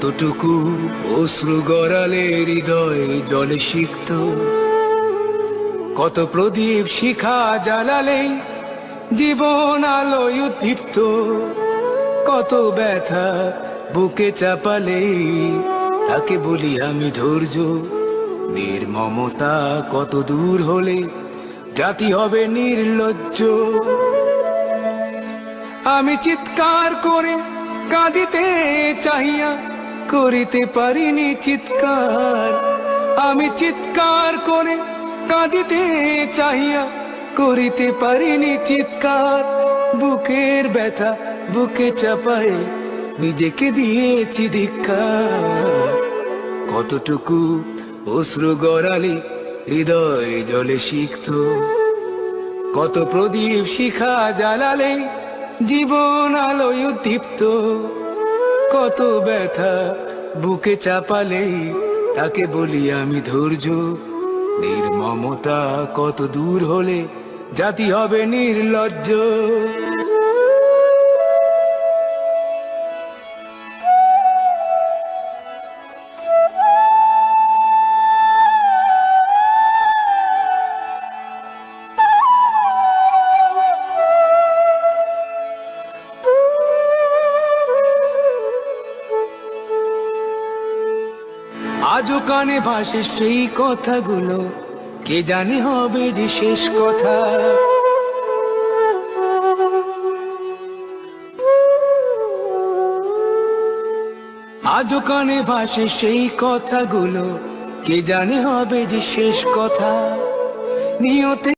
কতটুকু অশ্রু গড়ালে হৃদয় জলে সিক্ত, কত প্রদীপ শিখা জ্বালালে জীবন আলোয় উদ্দীপ্ত, কত ব্যথা বুকে চাপালে তাকে বলি আমি ধৈর্য। নির্মমতা কত দূর হলে জাতি হবে নির্লজ্জ। আমি চিৎকার করে কাঁদিতে চাহিয়া করিতে পারিনি চিৎকার, আমি চিৎকার করে কাঁদিতে চাহিয়া করিতে পারিনি চিৎকার। বুকের ব্যথা বুকে চাপায় নিজেকে দিয়েছি ধিক্কার। কতটুকু অশ্রু গড়ালে হৃদয় জলে সিক্ত, কত প্রদীপ শিখা জ্বালালে জীবন আলোয় উদ্দীপ্ত, কত ব্যথা বুকে চাপালে তাকে বলি আমি ধৈর্য। নির্মমতা কত দূর হলে জাতি হবে নির্লজ্জ। আজও কানে ভাসে সেই কথাগুলো, কে জানে হবে যে শেষ কথা। আজও কানে ভাসে সেই কথাগুলো, কে জানে হবে যে শেষ কথা। নিয়তে